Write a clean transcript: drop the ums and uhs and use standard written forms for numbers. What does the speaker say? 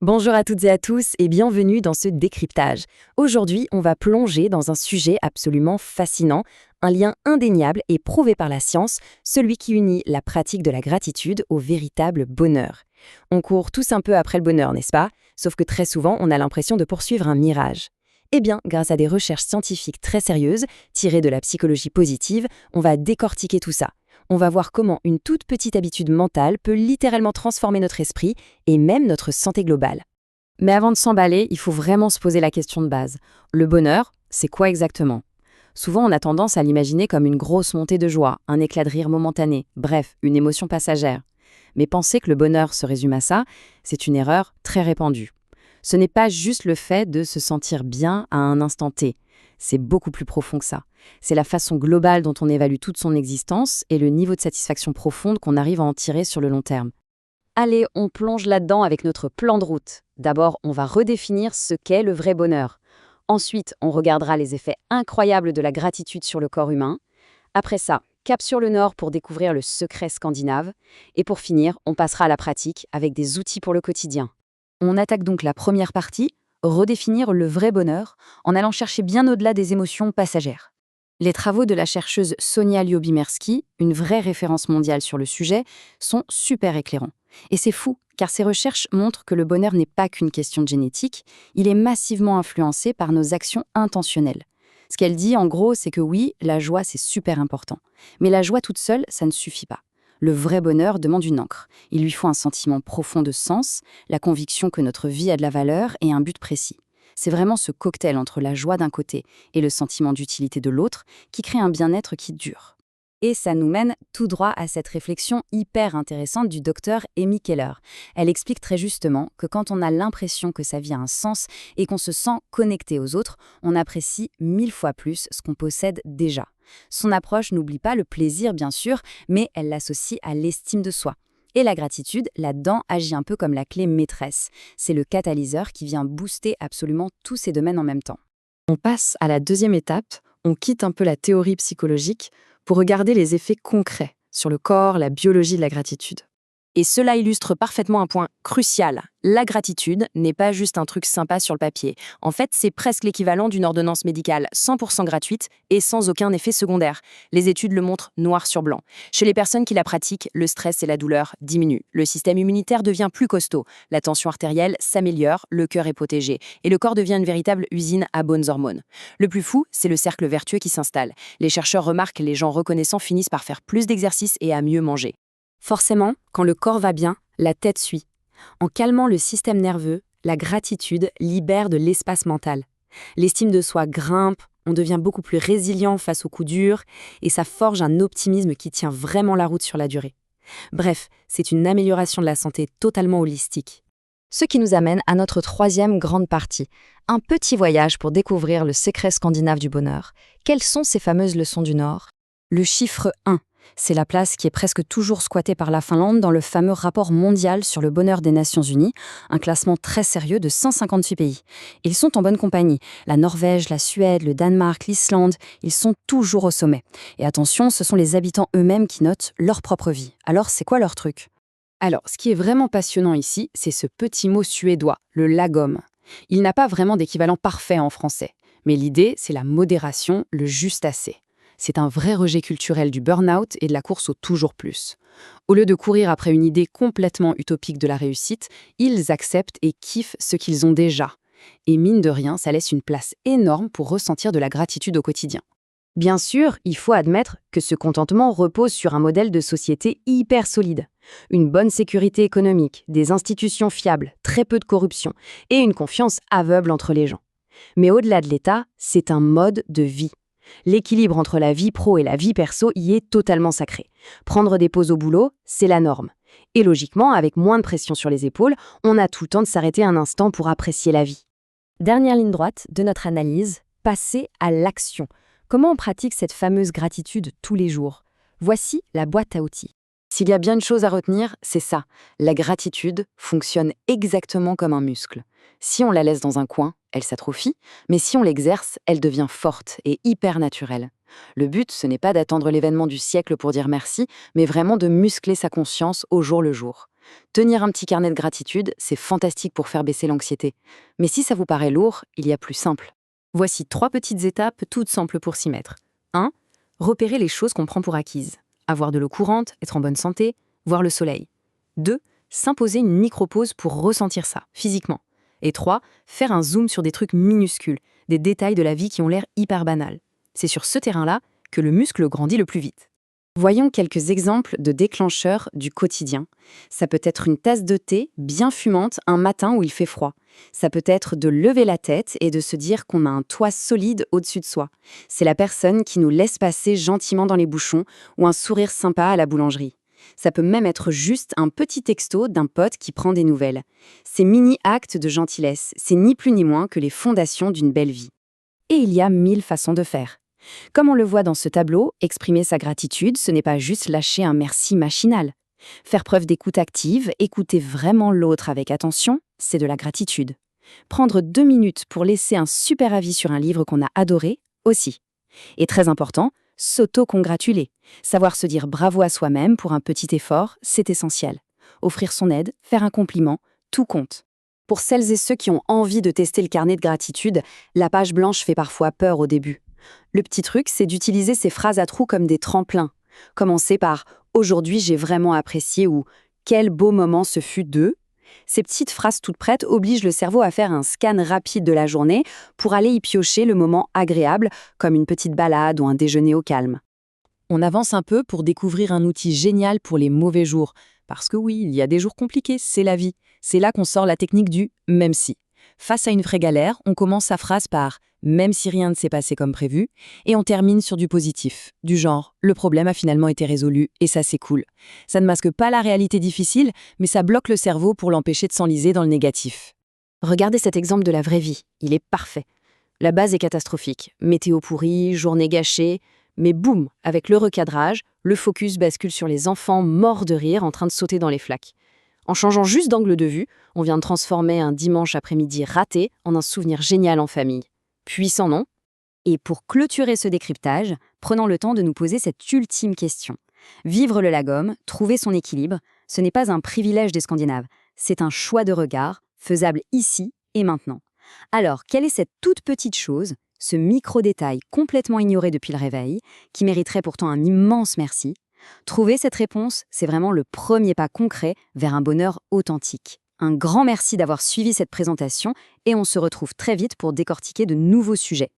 Bonjour à toutes et à tous et bienvenue dans ce décryptage. Aujourd'hui, on va plonger dans un sujet absolument fascinant, un lien indéniable et prouvé par la science, celui qui unit la pratique de la gratitude au véritable bonheur. On court tous un peu après le bonheur, n'est-ce pas? Sauf que très souvent, on a l'impression de poursuivre un mirage. Eh bien, grâce à des recherches scientifiques très sérieuses, tirées de la psychologie positive, on va décortiquer tout ça. On va voir comment une toute petite habitude mentale peut littéralement transformer notre esprit et même notre santé globale. Mais avant de s'emballer, il faut vraiment se poser la question de base. Le bonheur, c'est quoi exactement? Souvent, on a tendance à l'imaginer comme une grosse montée de joie, un éclat de rire momentané, bref, une émotion passagère. Mais penser que le bonheur se résume à ça, c'est une erreur très répandue. Ce n'est pas juste le fait de se sentir bien à un instant T. C'est beaucoup plus profond que ça. C'est la façon globale dont on évalue toute son existence et le niveau de satisfaction profonde qu'on arrive à en tirer sur le long terme. Allez, on plonge là-dedans avec notre plan de route. D'abord, on va redéfinir ce qu'est le vrai bonheur. Ensuite, on regardera les effets incroyables de la gratitude sur le corps humain. Après ça, cap sur le nord pour découvrir le secret scandinave. Et pour finir, on passera à la pratique avec des outils pour le quotidien. On attaque donc la première partie, redéfinir le vrai bonheur, en allant chercher bien au-delà des émotions passagères. Les travaux de la chercheuse Sonia Lyubomirsky, une vraie référence mondiale sur le sujet, sont super éclairants. Et c'est fou, car ces recherches montrent que le bonheur n'est pas qu'une question de génétique, il est massivement influencé par nos actions intentionnelles. Ce qu'elle dit, en gros, c'est que oui, la joie, c'est super important. Mais la joie toute seule, ça ne suffit pas. Le vrai bonheur demande une ancre. Il lui faut un sentiment profond de sens, la conviction que notre vie a de la valeur et un but précis. C'est vraiment ce cocktail entre la joie d'un côté et le sentiment d'utilité de l'autre qui crée un bien-être qui dure. Et ça nous mène tout droit à cette réflexion hyper intéressante du docteur Amy Keller. Elle explique très justement que quand on a l'impression que sa vie a un sens et qu'on se sent connecté aux autres, on apprécie 1000 fois plus ce qu'on possède déjà. Son approche n'oublie pas le plaisir, bien sûr, mais elle l'associe à l'estime de soi. Et la gratitude, là-dedans, agit un peu comme la clé maîtresse. C'est le catalyseur qui vient booster absolument tous ces domaines en même temps. On passe à la deuxième étape, on quitte un peu la théorie psychologique pour regarder les effets concrets sur le corps, la biologie de la gratitude. Et cela illustre parfaitement un point crucial. La gratitude n'est pas juste un truc sympa sur le papier. En fait, c'est presque l'équivalent d'une ordonnance médicale 100% gratuite et sans aucun effet secondaire. Les études le montrent noir sur blanc. Chez les personnes qui la pratiquent, le stress et la douleur diminuent. Le système immunitaire devient plus costaud. La tension artérielle s'améliore, le cœur est protégé. Et le corps devient une véritable usine à bonnes hormones. Le plus fou, c'est le cercle vertueux qui s'installe. Les chercheurs remarquent que les gens reconnaissants finissent par faire plus d'exercices et à mieux manger. Forcément, quand le corps va bien, la tête suit. En calmant le système nerveux, la gratitude libère de l'espace mental. L'estime de soi grimpe, on devient beaucoup plus résilient face aux coups durs, et ça forge un optimisme qui tient vraiment la route sur la durée. Bref, c'est une amélioration de la santé totalement holistique. Ce qui nous amène à notre troisième grande partie, un petit voyage pour découvrir le secret scandinave du bonheur. Quelles sont ces fameuses leçons du Nord? Le chiffre 1. C'est la place qui est presque toujours squattée par la Finlande dans le fameux rapport mondial sur le bonheur des Nations Unies, un classement très sérieux de 158 pays. Ils sont en bonne compagnie. La Norvège, la Suède, le Danemark, l'Islande, ils sont toujours au sommet. Et attention, ce sont les habitants eux-mêmes qui notent leur propre vie. Alors, c'est quoi leur truc? Alors, ce qui est vraiment passionnant ici, c'est ce petit mot suédois, le lagom. Il n'a pas vraiment d'équivalent parfait en français. Mais l'idée, c'est la modération, le juste assez. C'est un vrai rejet culturel du burn-out et de la course au toujours plus. Au lieu de courir après une idée complètement utopique de la réussite, ils acceptent et kiffent ce qu'ils ont déjà. Et mine de rien, ça laisse une place énorme pour ressentir de la gratitude au quotidien. Bien sûr, il faut admettre que ce contentement repose sur un modèle de société hyper solide. Une bonne sécurité économique, des institutions fiables, très peu de corruption et une confiance aveugle entre les gens. Mais au-delà de l'État, c'est un mode de vie. L'équilibre entre la vie pro et la vie perso y est totalement sacré. Prendre des pauses au boulot, c'est la norme. Et logiquement, avec moins de pression sur les épaules, on a tout le temps de s'arrêter un instant pour apprécier la vie. Dernière ligne droite de notre analyse, passer à l'action. Comment on pratique cette fameuse gratitude tous les jours? Voici la boîte à outils. S'il y a bien une chose à retenir, c'est ça. La gratitude fonctionne exactement comme un muscle. Si on la laisse dans un coin, elle s'atrophie, mais si on l'exerce, elle devient forte et hyper naturelle. Le but, ce n'est pas d'attendre l'événement du siècle pour dire merci, mais vraiment de muscler sa conscience au jour le jour. Tenir un petit carnet de gratitude, c'est fantastique pour faire baisser l'anxiété. Mais si ça vous paraît lourd, il y a plus simple. Voici 3 petites étapes toutes simples pour s'y mettre. 1. Repérer les choses qu'on prend pour acquises. Avoir de l'eau courante, être en bonne santé, voir le soleil. 2. S'imposer une micro-pause pour ressentir ça, physiquement. Et 3. Faire un zoom sur des trucs minuscules, des détails de la vie qui ont l'air hyper banals. C'est sur ce terrain-là que le muscle grandit le plus vite. Voyons quelques exemples de déclencheurs du quotidien. Ça peut être une tasse de thé bien fumante un matin où il fait froid. Ça peut être de lever la tête et de se dire qu'on a un toit solide au-dessus de soi. C'est la personne qui nous laisse passer gentiment dans les bouchons ou un sourire sympa à la boulangerie. Ça peut même être juste un petit texto d'un pote qui prend des nouvelles. Ces mini-actes de gentillesse, c'est ni plus ni moins que les fondations d'une belle vie. Et il y a 1000 façons de faire. Comme on le voit dans ce tableau, exprimer sa gratitude, ce n'est pas juste lâcher un merci machinal. Faire preuve d'écoute active, écouter vraiment l'autre avec attention, c'est de la gratitude. Prendre 2 minutes pour laisser un super avis sur un livre qu'on a adoré, aussi. Et très important, s'auto-congratuler. Savoir se dire bravo à soi-même pour un petit effort, c'est essentiel. Offrir son aide, faire un compliment, tout compte. Pour celles et ceux qui ont envie de tester le carnet de gratitude, la page blanche fait parfois peur au début. Le petit truc, c'est d'utiliser ces phrases à trous comme des tremplins. Commencer par « Aujourd'hui, j'ai vraiment apprécié » ou « Quel beau moment ce fut de ». Ces petites phrases toutes prêtes obligent le cerveau à faire un scan rapide de la journée pour aller y piocher le moment agréable, comme une petite balade ou un déjeuner au calme. On avance un peu pour découvrir un outil génial pour les mauvais jours. Parce que oui, il y a des jours compliqués, c'est la vie. C'est là qu'on sort la technique du « même si ». Face à une vraie galère, on commence sa phrase par « même si rien ne s'est passé comme prévu » et on termine sur du positif, du genre « le problème a finalement été résolu et ça c'est cool ». Ça ne masque pas la réalité difficile, mais ça bloque le cerveau pour l'empêcher de s'enliser dans le négatif. Regardez cet exemple de la vraie vie, il est parfait. La base est catastrophique, météo pourrie, journée gâchée, mais boum, avec le recadrage, le focus bascule sur les enfants morts de rire en train de sauter dans les flaques. En changeant juste d'angle de vue, on vient de transformer un dimanche après-midi raté en un souvenir génial en famille. Puissant, non? Et pour clôturer ce décryptage, prenons le temps de nous poser cette ultime question. Vivre le lagom, trouver son équilibre, ce n'est pas un privilège des Scandinaves, c'est un choix de regard, faisable ici et maintenant. Alors, quelle est cette toute petite chose, ce micro-détail complètement ignoré depuis le réveil, qui mériterait pourtant un immense merci? Trouver cette réponse, c'est vraiment le premier pas concret vers un bonheur authentique. Un grand merci d'avoir suivi cette présentation et on se retrouve très vite pour décortiquer de nouveaux sujets.